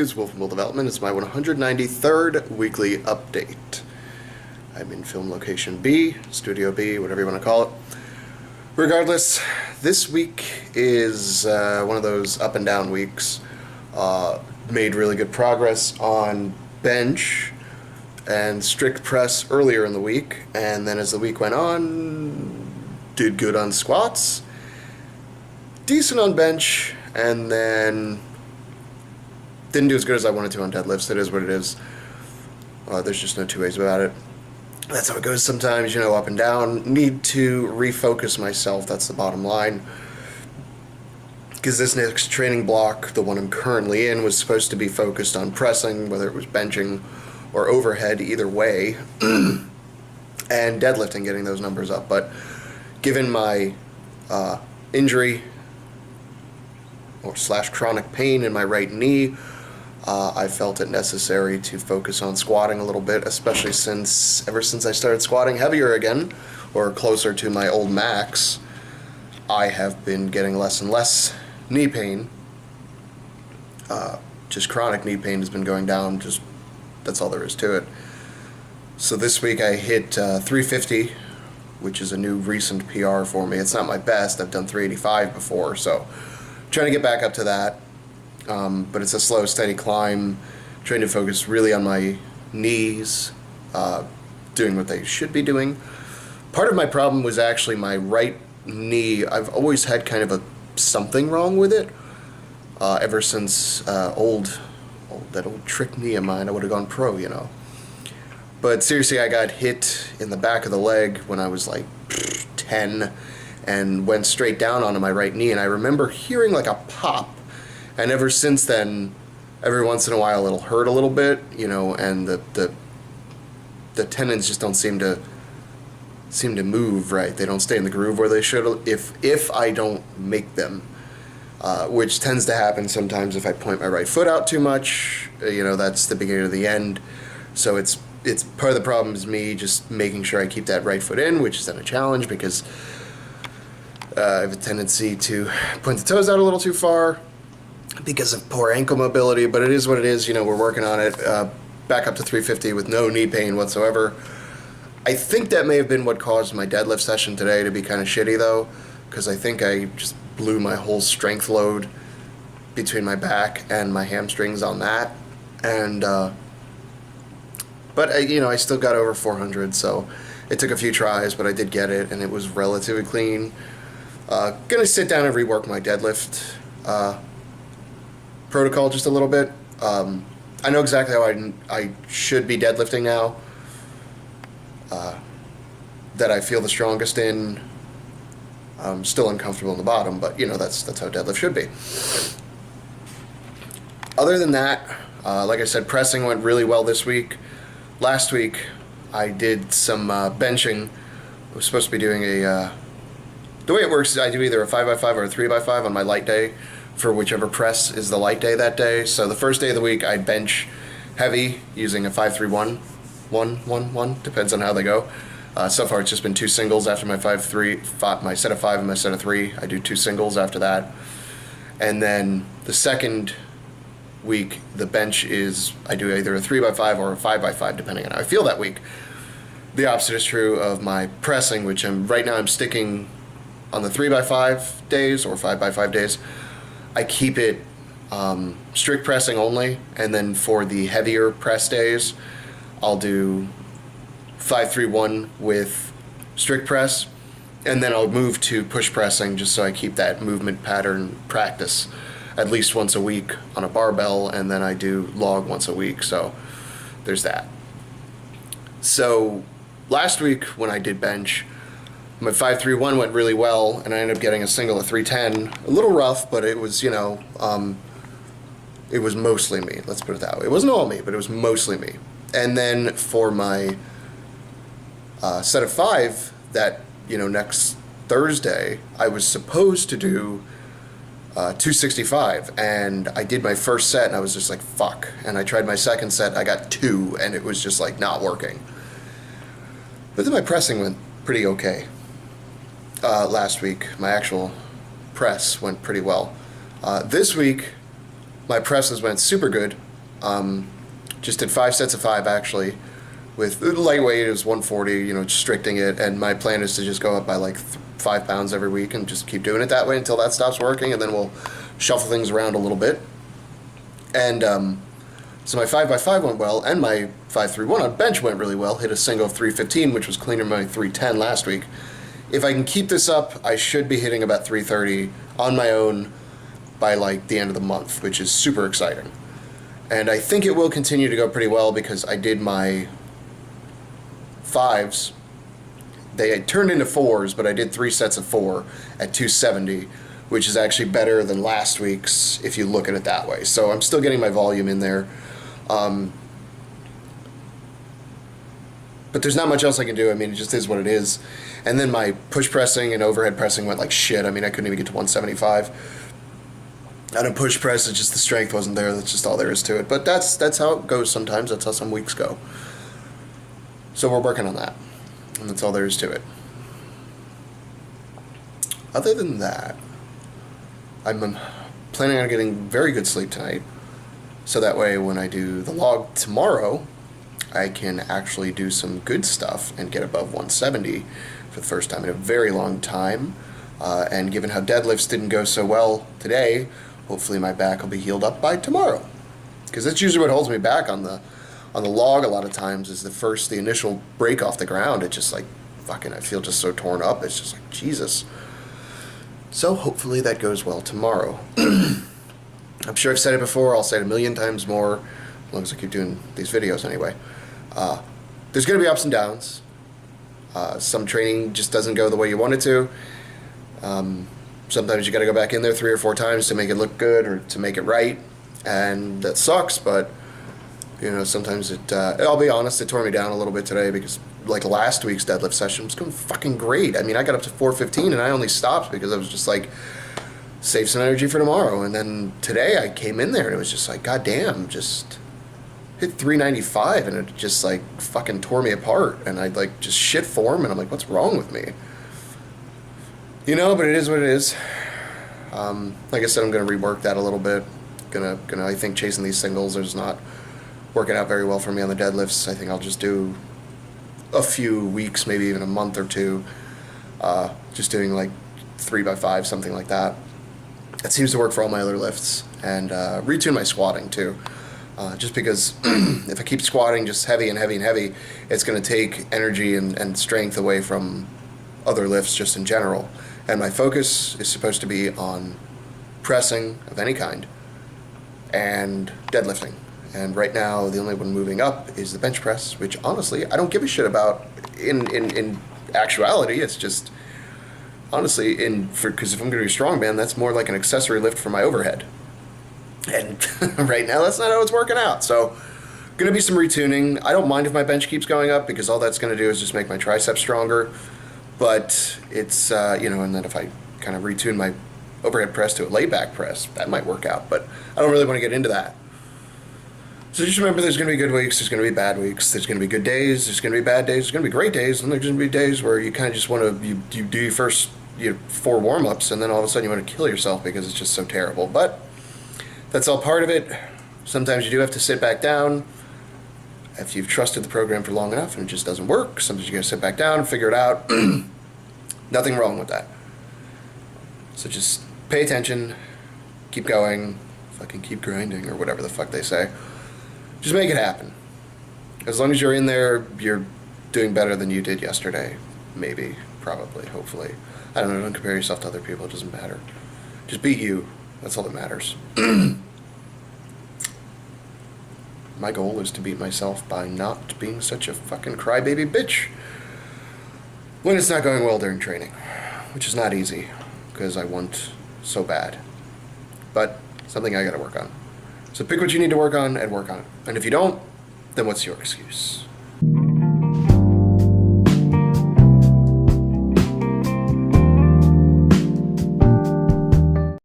Reviews, Wolfenville Development. It's my 193rd weekly update. I'm in film location B, Studio B, whatever you want to call it. Regardless, this week is one of those up and down weeks. Made really good progress on bench and strict press earlier in the week, and then as the week went on, did good on squats, decent on bench, and then didn't do as good as I wanted to on deadlifts. It is what it is. There's just no two ways about it. That's how it goes sometimes, up and down. Need to refocus myself, that's the bottom line. Because this next training block, the one I'm currently in, was supposed to be focused on pressing, whether it was benching or overhead, either way, and deadlifting, getting those numbers up. But given my injury or / chronic pain in my right knee, I felt it necessary to focus on squatting a little bit, especially ever since I started squatting heavier again, or closer to my old max. I have been getting less and less knee pain. Just chronic knee pain has been going down. Just that's all there is to it. So this week I hit 350, which is a new recent PR for me. It's not my best. I've done 385 before, so trying to get back up to that. But it's a slow, steady climb, trying to focus really on my knees, doing what they should be doing. Part of my problem was actually my right knee. I've always had kind of something wrong with it. Ever since that old trick knee of mine, I would have gone pro, But seriously, I got hit in the back of the leg when I was like 10 and went straight down onto my right knee, and I remember hearing like a pop. And ever since then, every once in a while it'll hurt a little bit, and the tendons just don't seem to move right. They don't stay in the groove where they should if I don't make them, which tends to happen sometimes if I point my right foot out too much. That's the beginning of the end. So it's part of the problem is me just making sure I keep that right foot in, which is then a challenge because I have a tendency to point the toes out a little too far because of poor ankle mobility, but it is what it is. We're working on it. Back up to 350 with no knee pain whatsoever. I think that may have been what caused my deadlift session today to be kind of shitty, though, because I think I just blew my whole strength load between my back and my hamstrings on that. And but I still got over 400, so it took a few tries, but I did get it, and it was relatively clean. Gonna sit down and rework my deadlift protocol just a little bit. I know exactly how I should be deadlifting now, that I feel the strongest in. I'm still uncomfortable in the bottom, but that's how deadlift should be. Other than that, like I said, pressing went really well this week. Last week I did some benching. I was supposed to be doing the way it works is I do either a 5x5 or a 3x5 on my light day, for whichever press is the light day that day. So the first day of the week, I bench heavy using a 5-3-1, 1-1-1, depends on how they go. So far, it's just been 2 singles after my my set of 5 and my set of 3. I do 2 singles after that. And then the second week, the bench is, I do either a 3x5 or a 5x5, depending on how I feel that week. The opposite is true of my pressing, which right now I'm sticking on the 3x5 days or 5x5 days. I keep it strict pressing only, and then for the heavier press days, I'll do 5-3-1 with strict press, and then I'll move to push pressing just so I keep that movement pattern practice at least once a week on a barbell, and then I do log once a week, so there's that. So last week when I did bench, my 5-3-1 went really well, and I ended up getting a single at 310. A little rough, but it was, it was mostly me. Let's put it that way. It wasn't all me, but it was mostly me. And then for my set of 5, that, next Thursday, I was supposed to do 265, and I did my first set, and I was just like, fuck. And I tried my second set, I got 2, and it was just like not working. But then my pressing went pretty okay. Last week, my actual press went pretty well. This week, my presses went super good, Just did 5 sets of 5 actually. With lightweight, it was 140, just stricting it. And my plan is to just go up by like 5 pounds every week and just keep doing it that way until that stops working. And then we'll shuffle things around a little bit. And so my 5x5 went well, and my 5-3-1 on bench went really well. Hit a single of 315, which was cleaner than my 310 last week. If I can keep this up, I should be hitting about 330 on my own by like the end of the month, which is super exciting. And I think it will continue to go pretty well because I did my 5s. They had turned into 4s, but I did 3 sets of 4 at 270, which is actually better than last week's if you look at it that way. So I'm still getting my volume in there. But there's not much else I can do. I mean, it just is what it is. And then my push pressing and overhead pressing went like shit. I mean, I couldn't even get to 175. On a push press, it's just the strength wasn't there. That's just all there is to it. But that's how it goes sometimes. That's how some weeks go. So we're working on that. And that's all there is to it. Other than that, I'm planning on getting very good sleep tonight. So that way when I do the log tomorrow, I can actually do some good stuff and get above 170 for the first time in a very long time. And given how deadlifts didn't go so well today, hopefully my back will be healed up by tomorrow. Because that's usually what holds me back on the log a lot of times is the initial break off the ground. It just like, fucking, I feel just so torn up. It's just like, Jesus. So hopefully that goes well tomorrow. I'm sure I've said it before. I'll say it a million times more, as long as I keep doing these videos anyway. There's going to be ups and downs. Some training just doesn't go the way you want it to. Sometimes you got to go back in there 3 or 4 times to make it look good or to make it right, and that sucks. But sometimes I'll be honest, it tore me down a little bit today because like last week's deadlift session was going fucking great. I mean, I got up to 415 and I only stopped because I was just like, save some energy for tomorrow. And then today I came in there and it was just like, God damn, just hit 395 and it just like fucking tore me apart. And I'd like just shit form and I'm like, what's wrong with me? But it is what it is. Like I said, I'm going to rework that a little bit. Gonna I think chasing these singles is not working out very well for me on the deadlifts. I think I'll just do a few weeks, maybe even a month or 2, just doing like 3x5, something like that. It seems to work for all my other lifts. And retune my squatting too. Just because if I keep squatting just heavy and heavy and heavy, it's going to take energy and strength away from other lifts just in general. And my focus is supposed to be on pressing of any kind and deadlifting. And right now, the only one moving up is the bench press, which honestly, I don't give a shit about in actuality. It's just, honestly, because if I'm going to do strongman, that's more like an accessory lift for my overhead. And right now, that's not how it's working out. So, going to be some retuning. I don't mind if my bench keeps going up because all that's going to do is just make my triceps stronger. But it's, and then if I kind of retune my overhead press to a layback press, that might work out. But I don't really want to get into that. So just remember there's going to be good weeks, there's going to be bad weeks, there's going to be good days, there's going to be bad days, there's going to be great days, and there's going to be days where you kind of just want to, you do your first 4 warm-ups, and then all of a sudden you want to kill yourself because it's just so terrible. But that's all part of it. Sometimes you do have to sit back down. If you've trusted the program for long enough and it just doesn't work, sometimes you got to sit back down and figure it out. Nothing wrong with that. So just pay attention, keep going, fucking keep grinding, or whatever the fuck they say. Just make it happen. As long as you're in there, you're doing better than you did yesterday. Maybe, probably, hopefully. I don't know, don't compare yourself to other people, it doesn't matter. Just beat you, that's all that matters. My goal is to beat myself by not being such a fucking crybaby bitch when it's not going well during training, which is not easy, because I want so bad. But something I gotta work on. So pick what you need to work on and work on it. And if you don't, then what's your excuse?